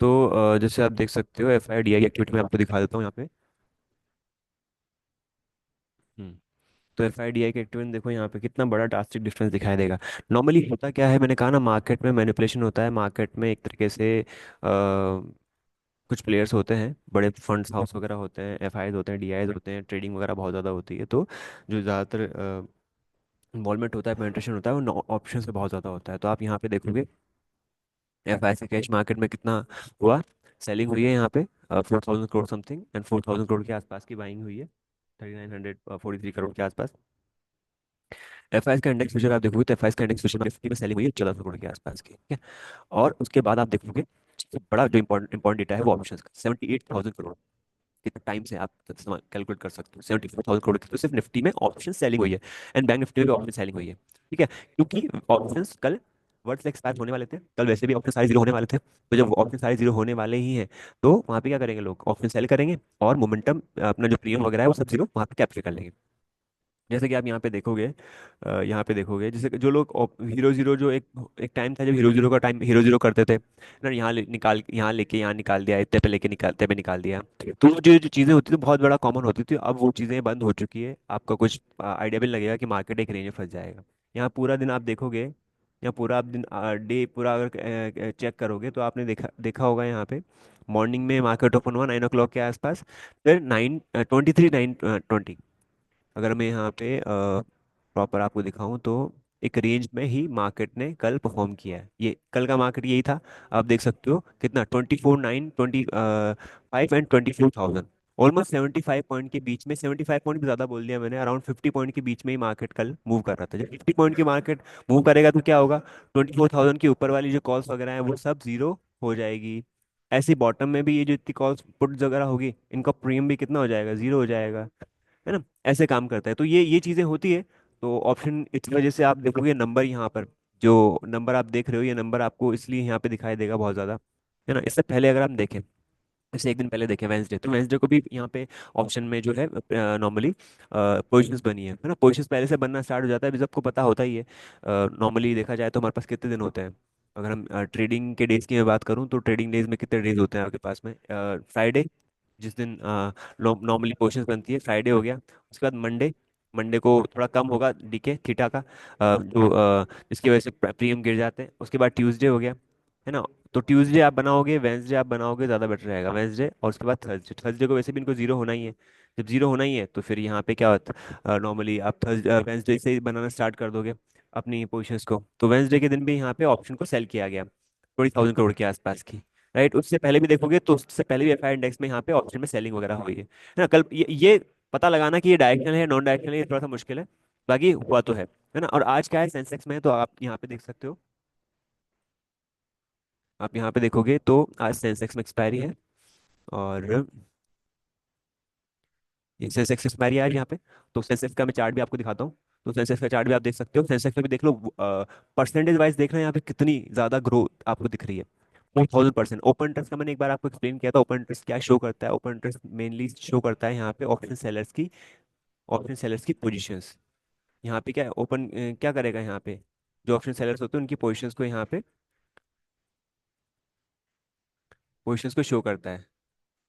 तो जैसे आप देख सकते हो F I D I activity में आपको दिखा देता हूँ यहाँ पे। हम्म। तो एफ आई डी आई के एक्टिविटी में देखो यहाँ पे कितना बड़ा ड्रास्टिक डिफरेंस दिखाई देगा। नॉर्मली होता क्या है, मैंने कहा ना, मार्केट में मैनिपुलेशन होता है। मार्केट में एक तरीके से कुछ प्लेयर्स होते हैं, बड़े फंड्स हाउस वगैरह होते हैं, एफ आईज होते हैं, डी आईज होते हैं, ट्रेडिंग वगैरह बहुत ज़्यादा होती है। तो जो ज़्यादातर इन्वॉल्वमेंट होता है, पेनिट्रेशन होता है, वो ऑप्शन से बहुत ज़्यादा होता है। तो आप यहाँ पे देखोगे एफ आई से कैश मार्केट में कितना हुआ, सेलिंग हुई है यहाँ पे 4,000 करोड़ समथिंग, एंड 4,000 करोड़ के आसपास की बाइंग हुई है, 3,943 करोड़ के आसपास। एफ आई का इंडेक्स फ्यूचर आप देखोगे तो एफ आई का इंडेक्स फ्यूचर में सेलिंग हुई है 14,000 करोड़ के आसपास की, ठीक है। और उसके बाद आप देखोगे सबसे बड़ा जो इंपॉर्टेंट डेटा है वो ऑप्शन का 78,000 करोड़। कितना टाइम से आप कैलकुलेट कर सकते हो, 74,000 करोड़ की तो सिर्फ निफ्टी में ऑप्शन सेलिंग हुई है, एंड बैंक निफ्टी में भी ऑप्शन सेलिंग हुई है, ठीक है। क्योंकि ऑप्शन कल वर्ड से एक्सपायर होने वाले थे, कल वैसे भी ऑप्शन सारे जीरो होने वाले थे। तो जब ऑप्शन सारे जीरो होने वाले ही हैं, तो वहाँ पे क्या करेंगे लोग, ऑप्शन सेल करेंगे और मोमेंटम अपना जो प्रीमियम वगैरह है वो सब जीरो वहाँ पे कैप्चर कर लेंगे। जैसे कि आप यहाँ पे देखोगे, यहाँ पे देखोगे जैसे कि जो लोग हीरो जीरो, जो एक एक टाइम था जब हीरो जीरो का टाइम हीरो जीरो करते थे ना, यहाँ निकाल, यहाँ लेके यहाँ निकाल दिया, इतने पे लेके निकालते पे निकाल दिया। तो वो जो जो चीज़ें होती थी बहुत बड़ा कॉमन होती थी, अब वो चीज़ें बंद हो चुकी है। आपका कुछ आइडिया भी नहीं लगेगा कि मार्केट एक रेंज में फंस जाएगा। यहाँ पूरा दिन आप देखोगे, यहाँ पूरा आप दिन डे पूरा अगर चेक करोगे तो आपने देखा देखा होगा यहाँ पे मॉर्निंग में मार्केट ओपन हुआ 9 o'clock के आसपास, फिर 9:23, 9:20। अगर मैं यहाँ पे प्रॉपर आपको दिखाऊं तो एक रेंज में ही मार्केट ने कल परफॉर्म किया है। ये कल का मार्केट यही था। आप देख सकते हो कितना 24,925 एंड 24,000, ऑलमोस्ट 75 पॉइंट के बीच में, 75 पॉइंट भी ज़्यादा बोल दिया मैंने, अराउंड 50 पॉइंट के बीच में ही मार्केट कल मूव कर रहा था। जब 50 पॉइंट की मार्केट मूव करेगा तो क्या होगा, 24,000 के ऊपर वाली जो कॉल्स वगैरह हैं वो सब जीरो हो जाएगी। ऐसी बॉटम में भी ये जो इतनी कॉल्स पुट वगैरह होगी, इनका प्रीमियम भी कितना हो जाएगा, जीरो हो जाएगा, है ना। ऐसे काम करता है। तो ये चीजें होती है। तो ऑप्शन इस वजह से आप देखोगे नंबर यहाँ पर, जो नंबर आप देख रहे हो ये नंबर आपको इसलिए यहाँ पे दिखाई देगा बहुत ज्यादा, है ना। इससे पहले अगर आप देखें, इससे एक दिन पहले देखें वेंसडे, तो वेंसडे को भी यहाँ पे ऑप्शन में जो है नॉर्मली पोजिशंस बनी है ना। पोजिशंस पहले से बनना स्टार्ट हो जाता है, अभी सबको पता होता ही है। नॉर्मली देखा जाए तो हमारे पास कितने दिन होते हैं, अगर हम ट्रेडिंग के डेज की मैं बात करूँ तो ट्रेडिंग डेज में कितने डेज होते हैं आपके पास में, फ्राइडे, जिस दिन नॉर्मली पोजीशंस बनती है, फ्राइडे हो गया। उसके बाद मंडे, मंडे को थोड़ा कम होगा डीके थीटा का, जिसकी वजह से प्रीमियम गिर जाते हैं। उसके बाद ट्यूसडे हो गया, है ना। तो ट्यूसडे आप बनाओगे, वेंसडे आप बनाओगे, ज़्यादा बेटर रहेगा वेंसडे। और उसके बाद थर्सडे, थर्सडे को वैसे भी इनको जीरो होना ही है। जब जीरो होना ही है तो फिर यहाँ पे क्या होता है, नॉर्मली आप थर्सडे वेंसडे से ही बनाना स्टार्ट कर दोगे अपनी पोजीशंस को। तो वेंसडे के दिन भी यहाँ पे ऑप्शन को सेल किया गया 20,000 करोड़ के आसपास की, राइट। उससे पहले भी देखोगे तो उससे पहले भी एफआई इंडेक्स में यहाँ पे ऑप्शन में सेलिंग वगैरह हुई है ना। कल ये पता लगाना कि ये डायरेक्शनल है नॉन डायरेक्शनल है, ये थोड़ा सा मुश्किल है, बाकी हुआ तो है ना। और आज क्या है सेंसेक्स में, तो आप यहाँ पे देख सकते हो, आप यहाँ पे देखोगे तो आज सेंसेक्स में एक्सपायरी है, और ये सेंसेक्स एक्सपायरी है आज यहाँ पे। तो सेंसेक्स का मैं चार्ट भी आपको दिखाता हूँ। तो सेंसेक्स का चार्ट भी आप देख सकते हो, सेंसेक्स में भी देख लो, परसेंटेज वाइज देख रहे हैं यहाँ पे कितनी ज्यादा ग्रोथ आपको दिख रही है, 4,000%। ओपन इंटरेस्ट का मैंने एक बार आपको एक्सप्लेन किया था, ओपन इंटरेस्ट क्या शो करता है। ओपन इंटरेस्ट मेनली शो करता है यहाँ पे ऑप्शन सेलर्स की पोजीशंस। यहाँ पे क्या है, ओपन क्या करेगा यहाँ पे, जो ऑप्शन सेलर्स होते हैं उनकी पोजीशंस को यहाँ पे, पोजीशंस को शो करता है।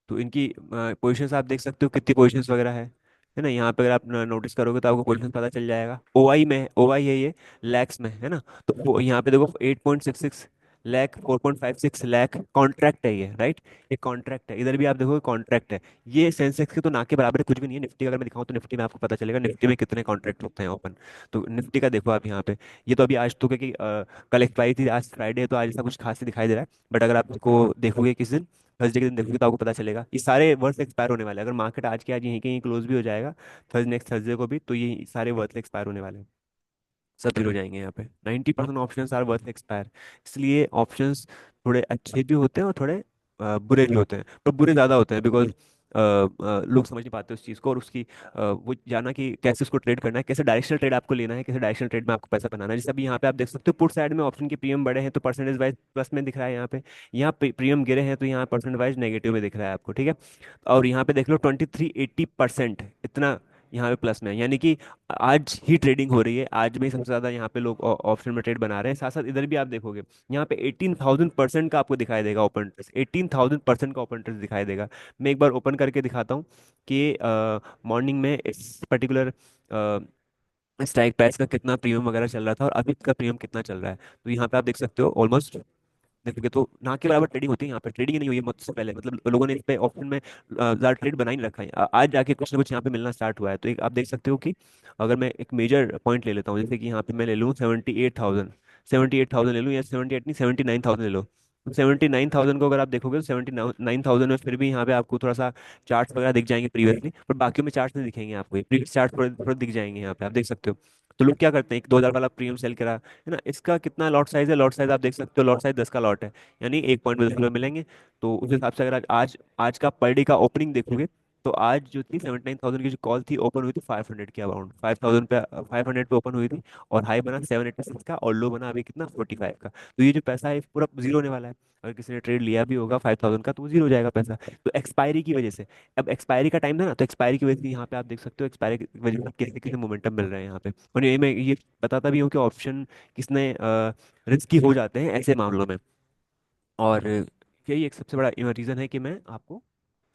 तो इनकी पोजीशंस आप देख सकते हो कितनी पोजीशंस वगैरह है ना। यहाँ पे अगर आप नोटिस करोगे तो आपको पोजीशन पता चल जाएगा। ओआई में, ओआई है ये, लैक्स में, है ना। तो यहाँ पे देखो 8.66 लाख, 4.56 लाख कॉन्ट्रैक्ट है ये, राइट। ये कॉन्ट्रैक्ट है, इधर भी आप देखोगे कॉन्ट्रैक्ट है। ये सेंसेक्स के तो ना के बराबर है, कुछ भी नहीं है। निफ्टी का अगर मैं दिखाऊं तो निफ्टी में आपको पता चलेगा निफ्टी में कितने कॉन्ट्रैक्ट होते हैं ओपन। तो निफ्टी का देखो आप यहाँ पे, ये तो अभी आज तो क्योंकि कल एक्सपायरी थी, आज फ्राइडे है तो आज ऐसा कुछ खास नहीं दिखाई दे रहा है। बट अगर आप इसको देखोगे किस दिन, थर्सडे के दिन देखोगे तो आपको पता चलेगा ये सारे वर्थ एक्सपायर होने वाले हैं। अगर मार्केट आज के आज यहीं कहीं क्लोज भी हो जाएगा नेक्स्ट थर्सडे को भी, तो ये सारे वर्थ एक्सपायर होने वाले हैं, सब जीरो हो जाएंगे यहाँ पे। 90% ऑप्शन आर वर्थ एक्सपायर। इसलिए ऑप्शंस थोड़े अच्छे भी होते हैं और थोड़े बुरे भी होते हैं, पर बुरे ज़्यादा होते हैं बिकॉज लोग समझ नहीं पाते उस चीज़ को, और उसकी वो जाना कि कैसे उसको ट्रेड करना है, कैसे डायरेक्शनल ट्रेड आपको लेना है, कैसे डायरेक्शनल ट्रेड में आपको पैसा बनाना है। जैसे अभी यहाँ पे आप देख सकते हो पुट साइड में ऑप्शन के प्रीमियम बढ़े हैं तो परसेंटेज वाइज प्लस में दिख रहा है यहाँ पे। यहाँ पे प्रीमियम गिरे हैं तो यहाँ परसेंट वाइज नेगेटिव में दिख रहा है आपको, ठीक है। और यहाँ पे देख लो 2380% इतना यहाँ पे प्लस में है, यानी कि आज ही ट्रेडिंग हो रही है, आज में ही सबसे ज्यादा यहाँ पे लोग ऑप्शन में ट्रेड बना रहे हैं। साथ साथ इधर भी आप देखोगे, यहाँ पे 18,000% का आपको दिखाई देगा ओपन इंटरेस्ट, 18,000% का ओपन इंटरेस्ट दिखाई देगा। मैं एक बार ओपन करके दिखाता हूँ कि मॉर्निंग में इस पर्टिकुलर स्ट्राइक प्राइस का कितना प्रीमियम वगैरह चल रहा था और अभी इसका प्रीमियम कितना चल रहा है। तो यहाँ पे आप देख सकते हो ऑलमोस्ट, देखोगे तो ना के बराबर ट्रेडिंग होती है यहाँ पे, ट्रेडिंग ही नहीं हुई है मुझसे पहले, मतलब लोगों ने इस पे ऑप्शन में ज़्यादा ट्रेड बना ही नहीं रखा है। आज जाके कुछ ना कुछ यहाँ पे मिलना स्टार्ट हुआ है। तो एक आप देख सकते हो कि अगर मैं एक मेजर पॉइंट ले लेता हूँ, जैसे कि यहाँ पे मैं ले लूँ 78,000, 78,000 ले लूँ, या 78 नहीं 79,000 ले लो। 79,000 को अगर आप देखोगे तो 79,000 में फिर भी यहाँ पे आपको थोड़ा सा चार्ट्स वगैरह दिख जाएंगे प्रीवियसली, पर बाकी में चार्ट्स नहीं दिखेंगे आपको, प्रीवियस चार्ट थोड़े थोड़े दिख जाएंगे यहाँ पे, आप देख सकते हो। तो लोग क्या करते हैं, एक 2,000 वाला प्रीमियम सेल करा है ना, इसका कितना लॉट साइज है, लॉट साइज आप देख सकते हो, लॉट साइज 10 का लॉट है, यानी 1.2 मिलेंगे। तो उस हिसाब से अगर आज आज का पर डे का ओपनिंग देखोगे, तो आज जो थी 79,000 की जो कॉल थी, ओपन हुई थी 500 के अराउंड, 5,000 पे, 500 पे ओपन हुई थी। और हाई बना 786 का, और लो बना अभी कितना 45 का। तो ये जो पैसा है पूरा जीरो होने वाला है। अगर किसी ने ट्रेड लिया भी होगा 5,000 का, तो वो जीरो हो जाएगा पैसा। तो एक्सपायरी की वजह से, अब एक्सपायरी का टाइम था ना, तो एक्सपायरी की वजह से यहाँ पे आप देख सकते हो, एक्सपायरी की वजह से कैसे कैसे मोमेंटम मिल रहा है यहाँ पे। और ये मैं ये बताता भी हूँ कि ऑप्शन किसने रिस्की हो जाते हैं ऐसे मामलों में। और यही एक सबसे बड़ा रीज़न है कि मैं आपको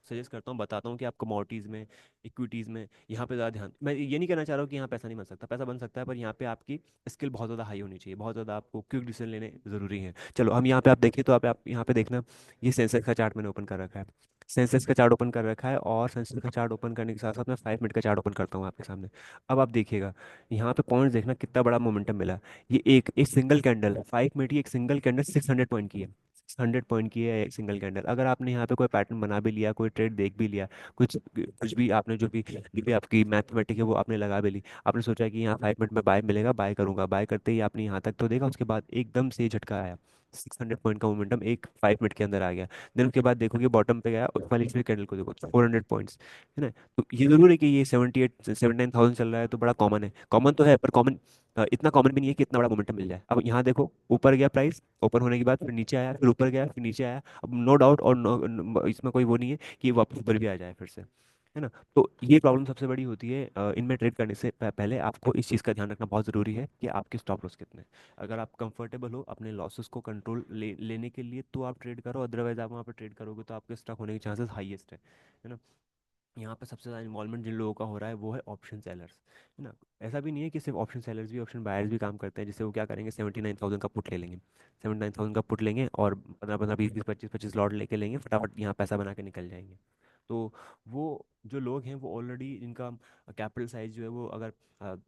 सजेस्ट करता हूँ, बताता हूँ कि आप कमोडिटीज़ में, इक्विटीज़ में यहाँ पे ज़्यादा ध्यान, मैं ये नहीं कहना चाह रहा हूँ कि यहाँ पैसा नहीं बन सकता, पैसा बन सकता है, पर यहाँ पे आपकी स्किल बहुत ज़्यादा हाई होनी चाहिए, बहुत ज़्यादा आपको क्विक डिसीजन लेने ज़रूरी है। चलो हम यहाँ पे आप देखें तो आप यहाँ पे देखना, ये सेंसेक्स का चार्ट मैंने ओपन कर रखा है, सेंसेक्स का चार्ट ओपन कर रखा है, और सेंसेक्स का चार्ट ओपन करने के साथ साथ मैं 5 मिनट का चार्ट ओपन करता हूँ आपके सामने। अब आप देखिएगा यहाँ पे पॉइंट्स देखना कितना बड़ा मोमेंटम मिला। ये एक एक सिंगल कैंडल 5 मिनट की, एक सिंगल कैंडल 600 पॉइंट की है, 600 पॉइंट की है एक सिंगल कैंडल। अगर आपने यहाँ पे कोई पैटर्न बना भी लिया, कोई ट्रेड देख भी लिया, कुछ कुछ भी आपने जो भी आपकी मैथमेटिक है वो आपने लगा भी ली, आपने सोचा कि यहाँ 5 मिनट में बाय मिलेगा, बाय करूंगा, बाय करते ही आपने यहाँ तक तो देखा, उसके बाद एकदम से झटका आया, 600 पॉइंट का मोमेंटम एक 5 मिनट के अंदर आ गया। देन उसके बाद देखोगे बॉटम पे गया, उस वाली कैंडल को देखो 400 पॉइंट्स, है ना। तो ये जरूर है कि ये 78 79,000 चल रहा है, तो बड़ा कॉमन है, कॉमन तो है, पर कॉमन इतना कॉमन भी नहीं है कि इतना बड़ा मोमेंटम मिल जाए। अब यहाँ देखो ऊपर गया प्राइस, ओपन होने के बाद फिर नीचे आया, फिर ऊपर गया, फिर नीचे आया। अब नो डाउट और इसमें कोई वो नहीं है कि वापस ऊपर भी आ जाए फिर से, है ना। तो ये प्रॉब्लम सबसे बड़ी होती है इनमें ट्रेड करने से पहले आपको इस चीज़ का ध्यान रखना बहुत ज़रूरी है कि आपके स्टॉप लॉस कितने हैं। अगर आप कंफर्टेबल हो अपने लॉसेस को कंट्रोल लेने के लिए तो आप ट्रेड करो, अदरवाइज आप वहाँ पर ट्रेड करोगे तो आपके स्टॉक होने के चांसेस हाईएस्ट है ना। यहाँ पे सबसे ज़्यादा इन्वॉल्वमेंट जिन लोगों का हो रहा है वो है ऑप्शन सेलर्स, है ना। ऐसा भी नहीं है कि सिर्फ ऑप्शन सेलर्स भी, ऑप्शन बायर्स भी काम करते हैं। जैसे वो क्या करेंगे, 79,000 का पुट ले लेंगे, 79,000 का पुट लेंगे और 15 15 20 20 25 25 लॉट लेके लेंगे, फटाफट यहाँ पैसा बना के निकल जाएंगे। तो वो जो लोग हैं वो ऑलरेडी इनका कैपिटल साइज जो है वो, अगर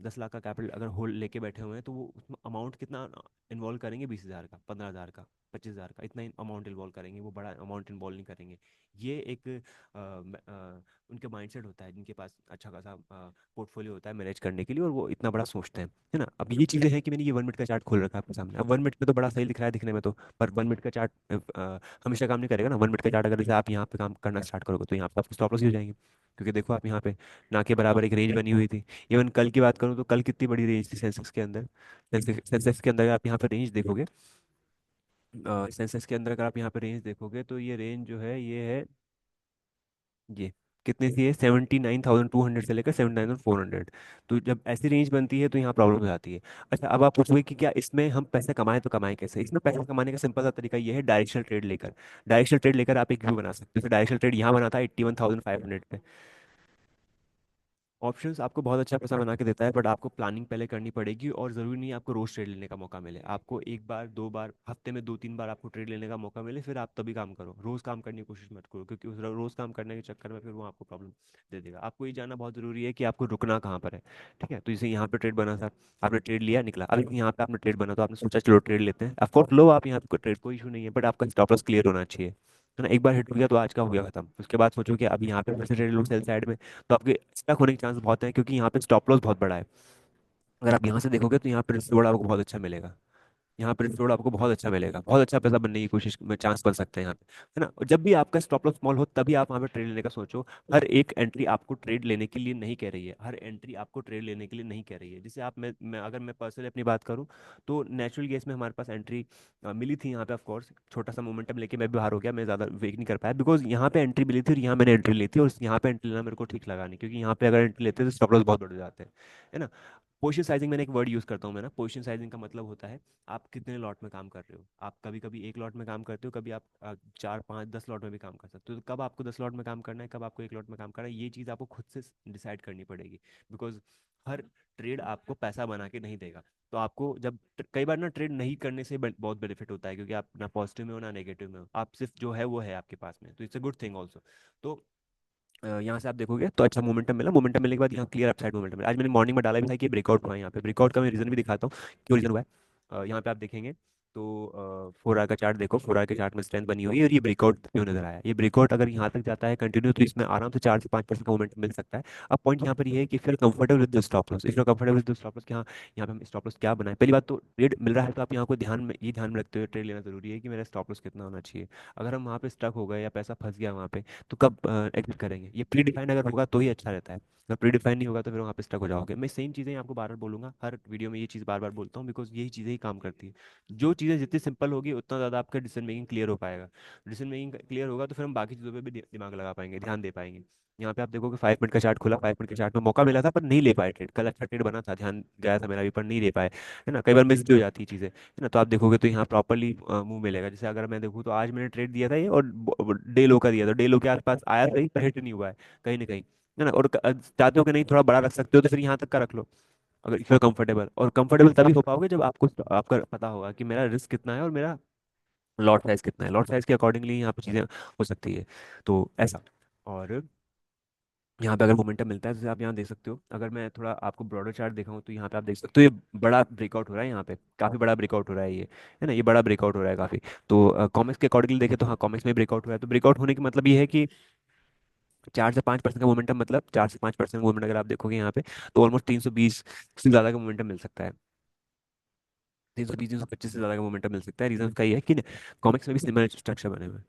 10 लाख का कैपिटल अगर होल्ड लेके बैठे हुए हैं, तो वो उसमें अमाउंट कितना इन्वॉल्व करेंगे, 20,000 का, 15,000 का, 25,000 का, इतना अमाउंट इन्वॉल्व करेंगे, वो बड़ा अमाउंट इन्वॉल्व नहीं करेंगे। ये एक उनके माइंडसेट होता है, जिनके पास अच्छा खासा पोर्टफोलियो होता है मैनेज करने के लिए, और वो इतना बड़ा सोचते हैं, है ना। अब ये चीज़ें हैं कि मैंने ये 1 मिनट का चार्ट खोल रखा है आपके सामने। अब 1 मिनट में तो बड़ा सही दिख रहा है दिखने में तो, पर 1 मिनट का चार्ट हमेशा काम नहीं करेगा ना। 1 मिनट का चार्ट अगर जैसे आप यहाँ पे काम करना स्टार्ट करोगे, तो यहाँ पे आपको स्टॉप लॉस ही हो जाएंगे, क्योंकि देखो आप यहाँ पे ना के बराबर एक रेंज बनी हुई थी। इवन कल की बात करूँ तो कल कितनी बड़ी रेंज थी सेंसेक्स के अंदर, सेंसेक्स के अंदर आप यहाँ पे रेंज देखोगे, सेंसेक्स के अंदर अगर आप यहाँ पे रेंज देखोगे, तो ये रेंज जो है ये है, ये कितनी थी, 79,200 से लेकर 79,400। तो जब ऐसी रेंज बनती है तो यहाँ प्रॉब्लम हो जाती है। अच्छा, अब आप पूछोगे कि क्या इसमें हम पैसे कमाएं, तो कमाएं कैसे। इसमें पैसे कमाने का सिंपल सा तरीका ये है, डायरेक्शनल ट्रेड लेकर। डायरेक्शनल ट्रेड लेकर आप एक व्यू बना सकते हो। जैसे डायरेक्शनल ट्रेड यहाँ बना था 81,500 पे। ऑप्शंस आपको बहुत अच्छा पैसा बना के देता है, बट आपको प्लानिंग पहले करनी पड़ेगी, और ज़रूरी नहीं है आपको रोज़ ट्रेड लेने का मौका मिले। आपको एक बार, दो बार, हफ्ते में 2 3 बार आपको ट्रेड लेने का मौका मिले, फिर आप तभी काम करो। रोज़ काम करने की कोशिश मत करो, क्योंकि उस रोज़ काम करने के चक्कर में फिर वो आपको प्रॉब्लम दे देगा। आपको ये जानना बहुत ज़रूरी है कि आपको रुकना कहाँ पर है। ठीक है, तो जैसे यहाँ पे ट्रेड बना था, आपने ट्रेड लिया, निकला, अब यहाँ पे आपने ट्रेड बना, तो आपने सोचा चलो ट्रेड लेते हैं, ऑफकोर्स लो आप यहाँ पे ट्रेड, कोई इशू नहीं है, बट आपका स्टॉप लॉस क्लियर होना चाहिए, है ना। एक बार हिट हो गया तो आज का हो गया खत्म। उसके बाद सोचो कि अब यहाँ पे फिर से ट्रेड लो सेल साइड में, तो आपके स्टक होने के चांस बहुत है, क्योंकि यहाँ पे स्टॉप लॉस बहुत बड़ा है। अगर आप यहाँ से देखोगे तो यहाँ पे रिस्क बड़ा आपको बहुत अच्छा मिलेगा, यहाँ पर रिस्क आपको बहुत अच्छा मिलेगा, बहुत अच्छा पैसा बनने की कोशिश में चांस बन सकते हैं यहाँ पे, है ना। और जब भी आपका स्टॉप लॉस स्मॉल हो तभी आप वहाँ पे ट्रेड लेने का सोचो। हर एक एंट्री आपको ट्रेड लेने के लिए नहीं कह रही है, हर एंट्री आपको ट्रेड लेने के लिए नहीं कह रही है। जैसे आप मैं अगर मैं पर्सनली अपनी बात करूँ, तो नेचुरल गैस में हमारे पास एंट्री मिली थी यहाँ पे। ऑफ कोर्स छोटा सा मोमेंटम लेके मैं भी बाहर हो गया, मैं ज़्यादा वेट नहीं कर पाया, बिकॉज यहाँ पे एंट्री मिली थी और यहाँ मैंने एंट्री ली थी, और यहाँ पे एंट्री लेना मेरे को ठीक लगा नहीं, क्योंकि यहाँ पे अगर एंट्री लेते हैं तो स्टॉप लॉस बहुत बढ़ जाते हैं, है ना। पोजीशन साइजिंग, मैंने एक वर्ड यूज़ करता हूँ मैं ना, पोजीशन साइजिंग का मतलब होता है आप कितने लॉट में काम कर रहे हो। आप कभी कभी एक लॉट में काम करते हो, कभी आप 4 5 10 लॉट में भी काम कर सकते हो। तो कब आपको 10 लॉट में काम करना है, कब आपको एक लॉट में काम करना है, ये चीज़ आपको खुद से डिसाइड करनी पड़ेगी। बिकॉज हर ट्रेड आपको पैसा बना के नहीं देगा। तो आपको जब कई बार ना ट्रेड नहीं करने से बहुत बेनिफिट होता है, क्योंकि आप ना पॉजिटिव में हो ना नेगेटिव में हो, आप सिर्फ जो है वो है आपके पास में, तो it's a good thing also. तो यहाँ से आप देखोगे तो अच्छा मोमेंटम मिला, मोमेंटम मिलने के बाद यहाँ क्लियर अपसाइड मोमेंटम मिला। आज मैंने मॉर्निंग में डाला भी था कि ब्रेकआउट हुआ है यहाँ पे। ब्रेकआउट का मैं रीजन भी दिखाता हूँ क्यों रीजन हुआ है। यहाँ पे आप देखेंगे तो 4 आवर का चार्ट देखो, 4 आवर के चार्ट में स्ट्रेंथ बनी हुई है, और ये ब्रेकआउट क्यों नजर आया। ये ब्रेकआउट अगर यहाँ तक जाता है कंटिन्यू, तो इसमें आराम से 4 से 5% का मोमेंटम मिल सकता है। अब पॉइंट यहाँ पर ये है कि फिर comfortable with the stop loss, if you comfortable with the stop loss, कि हाँ यहाँ पे हम स्टॉप लॉस क्या बनाए। पहली बात तो ट्रेड मिल रहा है, तो आप यहाँ को ध्यान में रखते हुए ट्रेड लेना जरूरी है कि मेरा स्टॉप लॉस कितना होना चाहिए। अगर हम वहाँ पे स्टक हो गए या पैसा फंस गया वहाँ पे, तो कब एग्जिट करेंगे। ये प्री डिफाइंड अगर होगा तो ही अच्छा रहता है, अगर प्री डिफाइंड नहीं होगा तो फिर वहाँ पे स्टक हो जाओगे। मैं सेम चीज़ें आपको बार बार बोलूंगा, हर वीडियो में ये चीज़ बार बार बोलता हूँ, बिकॉज यही चीज़ें ही काम करती है। जो चीज़ें जितनी सिंपल होगी उतना ज़्यादा आपका डिसीजन मेकिंग क्लियर हो पाएगा। डिसीजन मेकिंग क्लियर होगा तो फिर हम बाकी चीज़ों पर भी दिमाग लगा पाएंगे, ध्यान दे पाएंगे। यहाँ पे आप देखोगे 5 मिनट का चार्ट खुला, 5 मिनट के चार्ट में मौका मिला था पर नहीं ले पाए ट्रेड। कल अच्छा ट्रेड बना था, ध्यान गया था मेरा भी, पर नहीं ले पाए, है ना। कई बार मिस भी हो जाती है चीज़ें, है ना। तो आप देखोगे तो यहाँ प्रॉपरली मूव मिलेगा। जैसे अगर मैं देखूँ तो आज मैंने ट्रेड दिया था ये, और डे लो का दिया था, डे लो के आसपास आया सही पर हिट नहीं हुआ है कहीं ना कहीं, है ना। और चाहते हो कि नहीं थोड़ा बड़ा रख सकते हो, तो फिर यहाँ तक का रख लो, अगर इफ कंफर्टेबल। और कंफर्टेबल तभी हो पाओगे जब आपको आपका पता होगा कि मेरा रिस्क कितना है और मेरा लॉट साइज कितना है। लॉट साइज के अकॉर्डिंगली यहाँ पे चीज़ें हो सकती है, तो ऐसा। और यहाँ पे अगर मोमेंटम मिलता है, जैसे आप यहाँ देख सकते हो, अगर मैं थोड़ा आपको ब्रॉडर चार्ट दिखाऊं तो यहाँ पे आप देख सकते हो ये बड़ा ब्रेकआउट हो रहा है, यहाँ पे काफ़ी बड़ा ब्रेकआउट हो रहा है ये, है ना। ये बड़ा ब्रेकआउट हो रहा है काफ़ी। तो कॉमिक्स के अकॉर्डिंगली देखें तो हाँ कॉमिक्स में ब्रेकआउट हो रहा है। तो ब्रेकआउट होने का मतलब ये है कि 4 से 5% का मोमेंटम, मतलब 4 से 5% मोमेंट अगर आप देखोगे यहाँ पे, तो ऑलमोस्ट 320 से ज़्यादा का मोमेंटम मिल सकता है। 320 325 से ज़्यादा का मोमेंटम मिल सकता है। रीज़न का ये है कि कॉमिक्स में भी सिमिलर स्ट्रक्चर बने हुए हैं,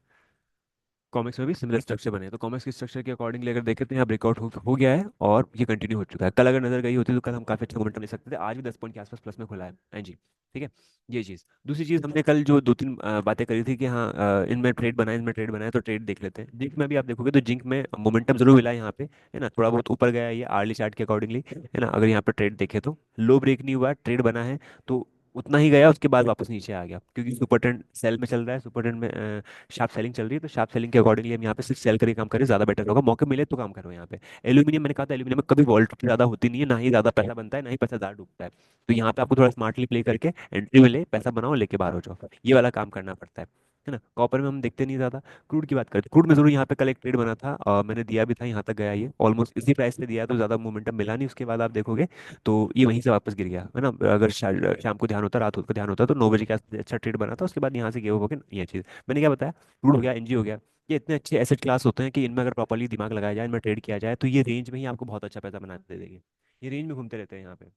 कॉमिक्स में भी सिमिलर स्ट्रक्चर बने हैं। तो कॉमिक्स के स्ट्रक्चर के अकॉर्डिंगली अगर देखें तो यहाँ ब्रेकआउट हो गया है और ये कंटिन्यू हो चुका है। कल अगर नजर गई होती तो कल हम काफी अच्छा मोमेंटम ले सकते थे। आज भी 10 पॉइंट के आसपास प्लस में खुला है, हाँ जी। ठीक है, ये चीज़। दूसरी चीज़, हमने कल जो 2 3 बातें करी थी कि हाँ इनमें ट्रेड बनाए, इनमें ट्रेड बनाए, तो ट्रेड देख लेते हैं। जिंक में भी आप देखोगे तो जिंक में मोमेंटम जरूर मिला है यहाँ पे, है ना। थोड़ा बहुत ऊपर गया है ये आर्ली चार्ट के अकॉर्डिंगली, है ना। अगर यहाँ पे ट्रेड देखे तो लो ब्रेक नहीं हुआ, ट्रेड बना है, तो उतना ही गया, उसके बाद वापस नीचे आ गया, क्योंकि सुपर ट्रेंड सेल में चल रहा है, सुपर ट्रेंड में शार्प सेलिंग चल रही है। तो शार्प सेलिंग के अकॉर्डिंगली हम यहाँ पे सिर्फ सेल करके काम करें, ज्यादा बेटर होगा। मौके मिले तो काम करो यहाँ पे। एल्यूमिनियम, मैंने कहा था एल्यूमिनियम में कभी वॉल्ट ज्यादा होती नहीं है, ना ही ज्यादा पैसा बनता है, ना ही पैसा ज्यादा डूबता है। तो यहाँ पे आपको थोड़ा स्मार्टली प्ले करके एंट्री में ले, पैसा बनाओ, लेके बाहर हो जाओ, ये वाला काम करना पड़ता है ना। कॉपर में हम देखते नहीं ज्यादा। क्रूड की बात करते हैं, क्रूड में जरूर यहाँ पे कल एक ट्रेड बना था, मैंने दिया भी था, यहाँ तक गया ये ऑलमोस्ट इसी प्राइस पे दिया, तो ज्यादा मोमेंटम मिला नहीं। उसके बाद आप देखोगे तो ये वहीं से वापस गिर गया, है ना। अगर शाम को ध्यान होता, रात को ध्यान होता, तो 9 बजे के आसपास अच्छा ट्रेड बना था, उसके बाद यहाँ से गिव अप होकर ये चीज़ मैंने क्या बताया, क्रूड हो गया, एनजी हो गया। ये इतने अच्छे एसेट क्लास होते हैं कि इनमें अगर प्रॉपर्ली दिमाग लगाया जाए, इनमें ट्रेड किया जाए, तो ये रेंज में ही आपको बहुत अच्छा पैसा बना दे देंगे। ये रेंज में घूमते रहते हैं यहाँ पे,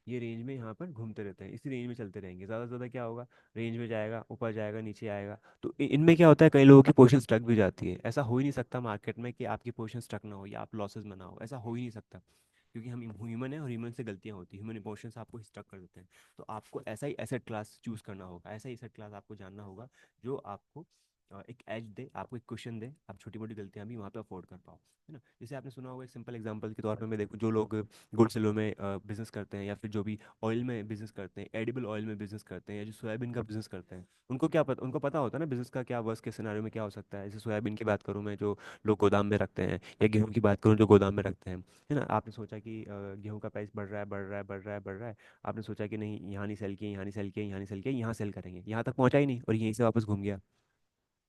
ये रेंज में यहाँ पर घूमते रहते हैं, इसी रेंज में चलते रहेंगे। ज़्यादा से ज़्यादा क्या होगा, रेंज में जाएगा, ऊपर जाएगा, नीचे आएगा। तो इनमें क्या होता है, कई लोगों की पोजीशन स्टक भी जाती है। ऐसा हो ही नहीं सकता मार्केट में कि आपकी पोजीशन स्टक ना हो या आप लॉसेस में ना हो, ऐसा हो ही नहीं सकता, क्योंकि हम ह्यूमन है और ह्यूमन से गलतियां होती हैं, ह्यूमन इमोशंस आपको स्टक कर देते हैं। तो आपको ऐसा ही एसेट क्लास चूज करना होगा, ऐसा ही एसेट क्लास आपको जानना होगा जो आपको एक एज दे, आपको एक क्वेश्चन दे, आप छोटी मोटी गलतियां भी वहाँ पे अफोर्ड कर पाओ, है ना। जैसे आपने सुना होगा, एक सिंपल एग्जांपल के तौर पे मैं देखूँ, जो लोग गुड सिल्वर में बिजनेस करते हैं, या फिर जो भी ऑयल में बिजनेस करते हैं, एडिबल ऑयल में बिजनेस करते हैं, या जो सोयाबीन का बिजनेस करते हैं, उनको क्या पता, उनको पता होता है ना बिजनेस का क्या वर्स्ट के सिनारियो में क्या हो सकता है। जैसे सोयाबीन की बात करूँ मैं, जो लोग गोदाम में रखते हैं, या गेहूं की बात करूँ जो गोदाम में रखते हैं, है ना। आपने सोचा कि गेहूं का प्राइस बढ़ रहा है, बढ़ रहा है, बढ़ रहा है, बढ़ रहा है। आपने सोचा कि नहीं, यहाँ नहीं सेल किए, यहाँ नहीं सेल किए, यहाँ नहीं सेल किए, यहाँ सेल करेंगे, यहाँ तक पहुंचा ही नहीं और यहीं से वापस घूम गया।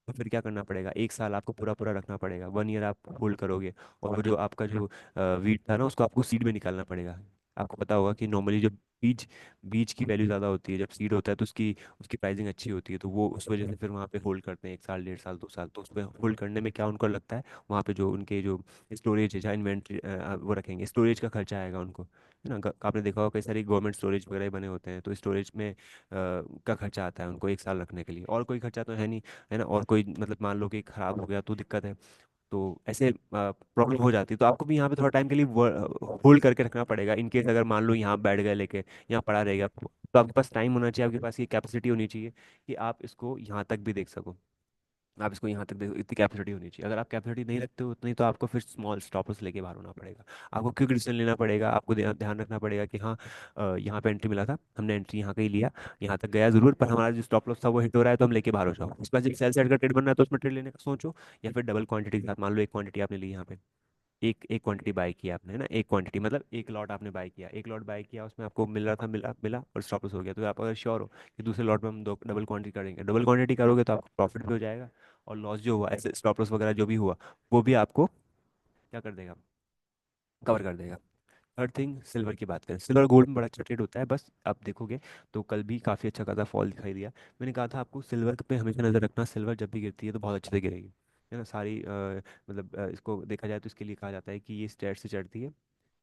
तो फिर क्या करना पड़ेगा, 1 साल आपको पूरा पूरा रखना पड़ेगा, 1 ईयर आप होल्ड करोगे। और वो जो आपका जो वीट था ना, उसको आपको सीड में निकालना पड़ेगा। आपको पता होगा कि नॉर्मली जब बीज बीज की वैल्यू ज़्यादा होती है, जब सीड होता है तो उसकी उसकी प्राइसिंग अच्छी होती है, तो वो उस वजह से फिर वहाँ पे होल्ड करते हैं 1 साल, 1.5 साल, 2 साल। तो उसमें होल्ड करने में क्या उनको लगता है, वहाँ पे जो उनके जो स्टोरेज है, जहाँ इन्वेंट्री वो रखेंगे, स्टोरेज का खर्चा आएगा उनको, है ना। आपने देखा होगा कई सारी गवर्नमेंट स्टोरेज वगैरह बने होते हैं, तो स्टोरेज में का खर्चा आता है उनको एक साल रखने के लिए, और कोई खर्चा तो है नहीं, है ना। और कोई मतलब मान लो कि खराब हो गया तो दिक्कत है, तो ऐसे प्रॉब्लम हो जाती है। तो आपको भी यहाँ पे थोड़ा टाइम के लिए होल्ड करके रखना पड़ेगा, इन केस अगर मान लो यहाँ बैठ गए लेके, यहाँ पड़ा रहेगा, तो आपके पास टाइम होना चाहिए, आपके पास ये कैपेसिटी होनी चाहिए कि आप इसको यहाँ तक भी देख सको, आप इसको यहाँ तक देखो, इतनी कैपेसिटी होनी चाहिए। अगर आप कैपेसिटी नहीं रखते हो उतनी, तो आपको फिर स्मॉल स्टॉपर्स लेके बाहर होना पड़ेगा। आपको क्विक डिसीजन लेना पड़ेगा, आपको ध्यान रखना पड़ेगा कि हाँ यहाँ पे एंट्री मिला था, हमने एंट्री यहाँ का ही लिया, यहाँ तक गया जरूर, पर हमारा जो स्टॉप लॉस था वो हिट हो रहा है, तो हम लेके बाहर हो जाओ। उसके बाद जब सेल साइड का ट्रेड बनना है तो उसमें ट्रेड लेने का सोचो, या फिर डबल क्वांटिटी के साथ, मान लो एक क्वांटिटी आपने ली यहाँ पे, एक एक क्वांटिटी बाय किया आपने, है ना, एक क्वांटिटी मतलब एक लॉट आपने बाय किया, एक लॉट बाय किया, उसमें आपको मिल रहा था, मिला मिला और स्टॉप लॉस हो गया, तो आप अगर श्योर हो कि दूसरे लॉट में हम दो डबल क्वांटिटी करेंगे, डबल क्वांटिटी करोगे तो आपको प्रॉफिट भी हो जाएगा, और लॉस जो हुआ ऐसे स्टॉप लॉस वगैरह जो भी हुआ वो भी आपको क्या कर देगा, कवर कर देगा। थर्ड थिंग, सिल्वर की बात करें, सिल्वर गोल्ड में बड़ा अच्छा ट्रेड होता है, बस आप देखोगे तो कल भी काफ़ी अच्छा खासा फॉल दिखाई दिया। मैंने कहा था आपको सिल्वर पे हमेशा नज़र रखना, सिल्वर जब भी गिरती है तो बहुत अच्छे से गिरेगी, है ना। सारी मतलब इसको देखा जाए तो इसके लिए कहा जाता है कि ये स्टेट से चढ़ती है,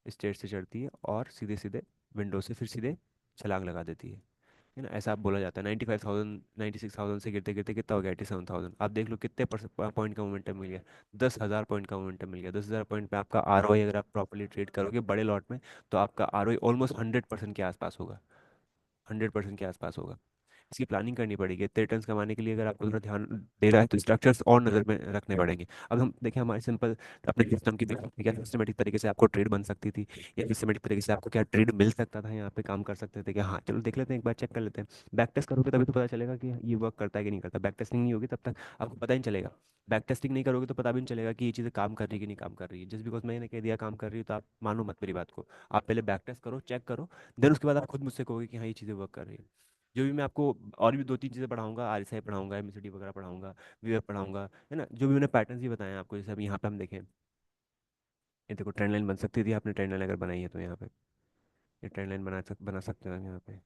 स्टेट से चढ़ती है और सीधे सीधे विंडो से फिर सीधे छलांग लगा देती है ना। ऐसा आप बोला जाता है। 95,000, 96,000 से गिरते गिरते कितना हो गया, 87,000। आप देख लो कितने पॉइंट का मोमेंटम मिल गया, 10,000 पॉइंट का मोमेंटम मिल गया। 10,000 पॉइंट पे आपका आरओआई अगर आप प्रॉपर्ली ट्रेड करोगे बड़े लॉट में, तो आपका आरओआई ऑलमोस्ट 100% के आसपास होगा, 100% के आसपास होगा। इसकी प्लानिंग करनी पड़ेगी इतने रिटर्न्स कमाने के लिए। अगर आपको थोड़ा ध्यान दे रहा है तो स्ट्रक्चर्स और नज़र में रखने पड़ेंगे। अब हम देखें हमारे सिंपल अपने सिस्टम की देख सकते हैं, क्या सिस्टमेटिक तरीके से आपको ट्रेड बन सकती थी, या सिस्टमेटिक तरीके से आपको क्या ट्रेड मिल सकता था, यहाँ पे काम कर सकते थे कि हाँ चलो देख लेते हैं, एक बार चेक कर लेते हैं। बैक टेस्ट करोगे तभी तो पता चलेगा कि ये वर्क करता है कि नहीं करता। बैक टेस्टिंग नहीं होगी तब तक आपको पता ही नहीं चलेगा। बैक टेस्टिंग नहीं करोगे तो पता भी नहीं चलेगा कि ये चीज़ें काम कर रही है कि नहीं काम कर रही है। जस्ट बिकॉज मैंने कह दिया काम कर रही है तो आप मानो मत मेरी बात को, आप पहले बैक टेस्ट करो, चेक करो, देन उसके बाद आप खुद मुझसे कहोगे कि हाँ ये चीज़ें वर्क कर रही है। जो भी मैं आपको और भी दो तीन चीज़ें पढ़ाऊंगा, आरएसआई पढ़ाऊंगा, एमएसडी वगैरह पढ़ाऊंगा, वीवेब पढ़ाऊंगा, है ना, जो भी मैंने पैटर्न्स भी बताए हैं आपको। जैसे अभी यहाँ पे हम देखें, ये देखो ट्रेंड लाइन बन सकती थी, आपने ट्रेंड लाइन अगर बनाई है तो यहाँ पे ये ट्रेंड लाइन बना सकते हैं यहाँ पे।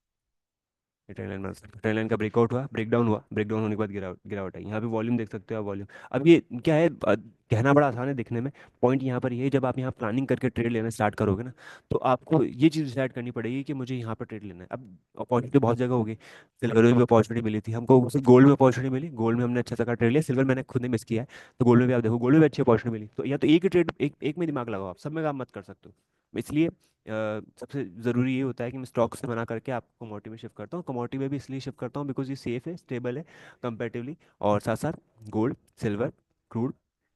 ये ट्रेन लाइन बना सकते, ट्रेन लाइन का ब्रेकआउट हुआ, ब्रेकडाउन हुआ, ब्रेकडाउन होने के बाद गिरावट गिरावट आई। यहाँ पे वॉल्यूम देख सकते हो आप, वॉल्यूम। अब ये क्या है, कहना बड़ा आसान है दिखने में, पॉइंट यहाँ पर ये है, जब आप यहाँ प्लानिंग करके ट्रेड लेना स्टार्ट करोगे ना, तो आपको ये चीज़ डिसाइड करनी पड़ेगी कि मुझे यहाँ पर ट्रेड लेना है। अब अपॉर्चुनिटी बहुत जगह होगी, सिल्वर में भी अपॉर्चुनिटी मिली थी हमको, सिर्फ गोल्ड में अपॉर्चुनिटी मिली, गोल्ड में हमने अच्छा सा ट्रेड लिया, सिल्वर मैंने खुद ने मिस किया है, तो गोल्ड में भी आप देखो, गोल्ड में भी अच्छी अपॉर्चुनिटी मिली। तो या तो एक ही ट्रेड, एक में दिमाग लगाओ, आप सब में काम मत कर सकते हो। इसलिए सबसे ज़रूरी ये होता है कि मैं स्टॉक से मना करके आपको कमोडिटी में शिफ्ट करता हूँ। कमोडिटी में भी इसलिए शिफ्ट करता हूँ बिकॉज ये सेफ है, स्टेबल है कंपेरेटिवली, और साथ साथ gold, silver, crude,